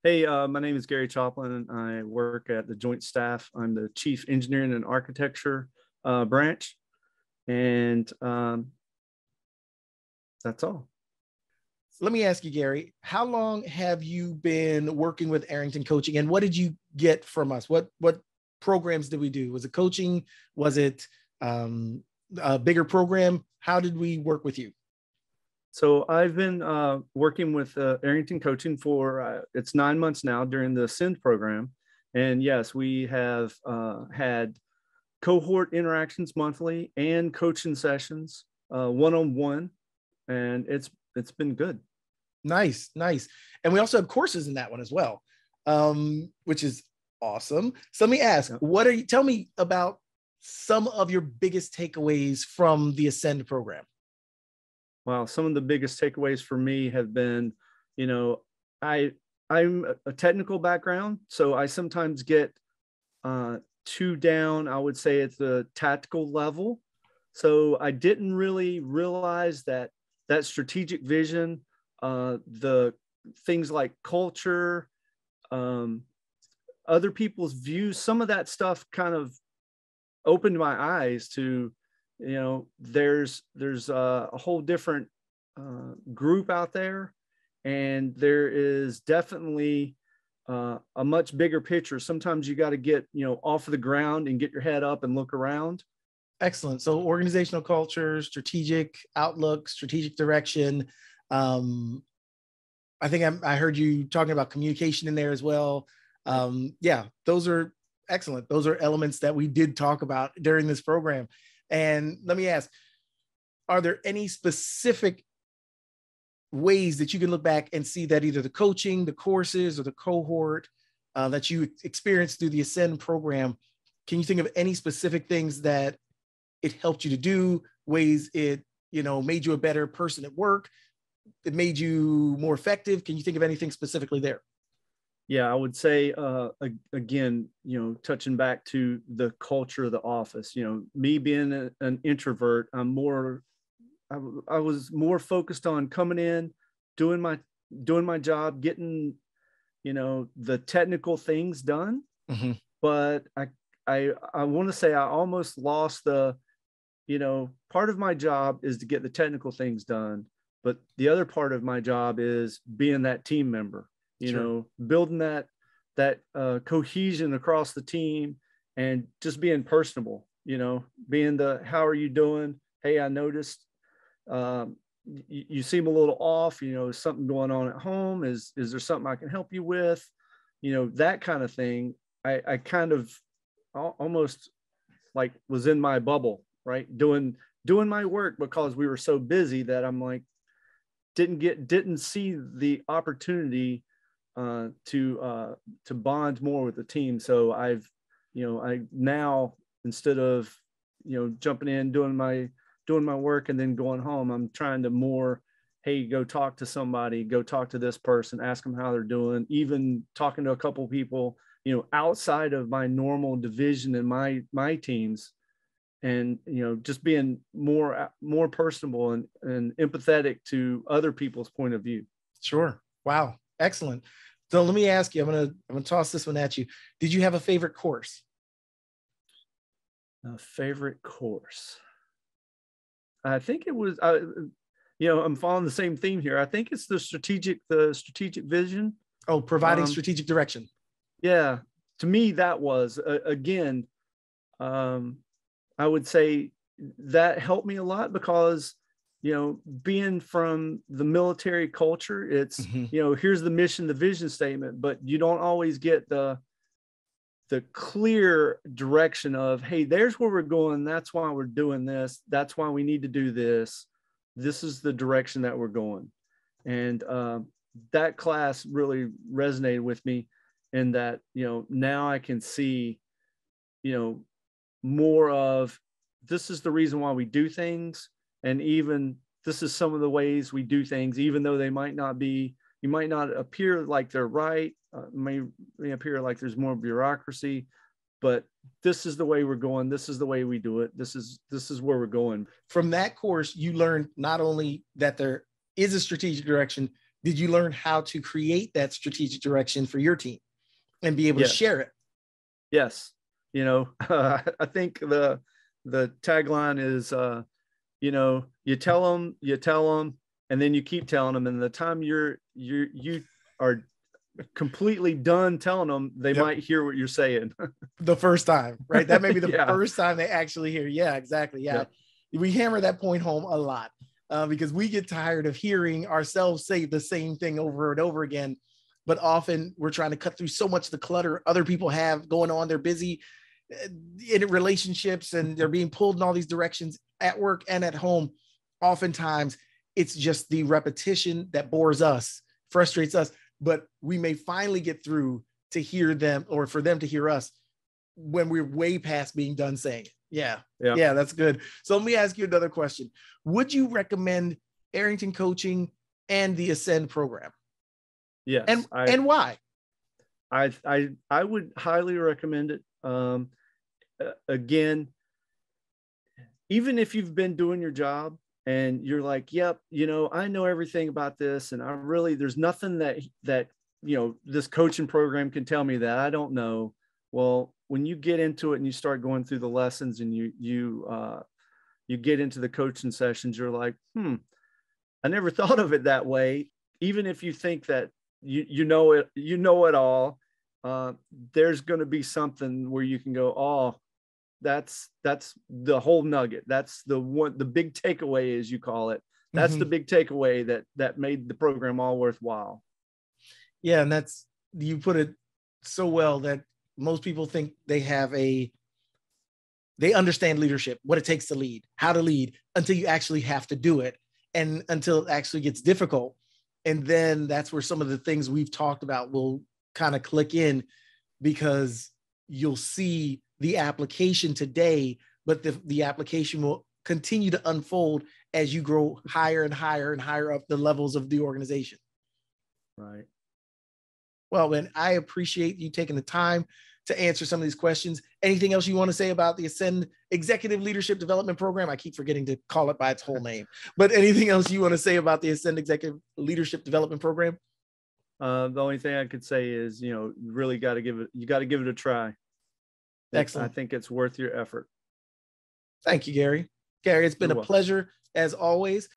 Hey, my name is Gary Choplin, and I work at the Joint Staff. I'm the Chief Engineering and Architecture branch, and that's all. Let me ask you, Gary, how long have you been working with Arrington Coaching, and what did you get from us? What programs did we do? Was it coaching? Was it a bigger program? How did we work with you? So I've been working with Arrington Coaching for it's 9 months now during the Ascend program, and yes, we have had cohort interactions monthly and coaching sessions one-on-one, and it's been good. Nice. And we also have courses in that one as well, which is awesome. So let me ask, tell me about some of your biggest takeaways from the Ascend program. Wow, some of the biggest takeaways for me have been, I'm a technical background, so I sometimes get too down, I would say, at the tactical level. So I didn't really realize that strategic vision, the things like culture, other people's views, some of that stuff kind of opened my eyes to, there's a whole different group out there, and there is definitely a much bigger picture. Sometimes you got to get off of the ground and get your head up and look around. Excellent. So organizational culture, strategic outlook, strategic direction. I think I heard you talking about communication in there as well. Yeah, those are excellent. Those are elements that we did talk about during this program. And let me ask, are there any specific ways that you can look back and see that either the coaching, the courses, or the cohort that you experienced through the Ascend program, can you think of any specific things that it helped you to do, ways it, made you a better person at work, it made you more effective? Can you think of anything specifically there? Yeah, I would say, again, touching back to the culture of the office, me being an introvert, I was more focused on coming in, doing my job, getting, the technical things done. Mm-hmm. But I want to say I almost lost the, part of my job is to get the technical things done, but the other part of my job is being that team member. Sure. Building that cohesion across the team, and just being personable, being how are you doing? Hey, I noticed you seem a little off, is something going on at home? Is there something I can help you with? That kind of thing. I kind of almost like was in my bubble, right? Doing my work, because we were so busy that I'm like, didn't see the opportunity to bond more with the team. So I now, instead of jumping in, doing my work and then going home, I'm trying to more, hey, go talk to somebody, go talk to this person, ask them how they're doing, even talking to a couple of people outside of my normal division and my teams, and just being more personable and empathetic to other people's point of view. Sure. Wow. Excellent. So let me ask you, I'm gonna toss this one at you. Did you have a favorite course? A favorite course? I think it was, I'm following the same theme here. I think it's the strategic vision. Oh, providing strategic direction. Yeah, to me that was again, I would say that helped me a lot, because being from the military culture, it's here's the mission, the vision statement, but you don't always get the clear direction of, hey, there's where we're going, that's why we're doing this, that's why we need to do this, this is the direction that we're going. And that class really resonated with me, in that now I can see more of, this is the reason why we do things, and even this is some of the ways we do things, even though they might not be, you might not appear like they're right, may appear like there's more bureaucracy, but this is the way we're going, this is the way we do it, this is where we're going. From that course, you learned not only that there is a strategic direction, did you learn how to create that strategic direction for your team and be able to share it? Yes. I think the tagline is, you tell them, and then you keep telling them. And the time you are completely done telling them, they might hear what you're saying. The first time, right? That may be the first time they actually hear. Yeah, exactly. Yeah. We hammer that point home a lot because we get tired of hearing ourselves say the same thing over and over again. But often we're trying to cut through so much of the clutter other people have going on. They're busy in relationships and they're being pulled in all these directions at work and at home. Oftentimes it's just the repetition that bores us, frustrates us, but we may finally get through to hear them or for them to hear us when we're way past being done saying it. Yeah, that's good. So let me ask you another question. Would you recommend Arrington Coaching and the Ascend program? Yes. And why? I would highly recommend it. Again, even if you've been doing your job and you're like, yep, I know everything about this, and there's nothing that this coaching program can tell me that I don't know. Well, when you get into it and you start going through the lessons and you get into the coaching sessions, you're like, I never thought of it that way. Even if you think that you know it all, there's going to be something where you can go, oh, that's the whole nugget. That's the big takeaway, as you call it. That's the big takeaway that made the program all worthwhile. Yeah. And you put it so well that most people think they understand leadership, what it takes to lead, how to lead, until you actually have to do it and until it actually gets difficult. And then that's where some of the things we've talked about will kind of click in, because you'll see the application today, but the application will continue to unfold as you grow higher and higher and higher up the levels of the organization. Right. Well, man, I appreciate you taking the time to answer some of these questions. Anything else you want to say about the Ascend Executive Leadership Development Program? I keep forgetting to call it by its whole name, but anything else you want to say about the Ascend Executive Leadership Development Program? The only thing I could say is, really got to give it a try. Excellent. I think it's worth your effort. Thank you, Gary. Gary, it's been a pleasure as always.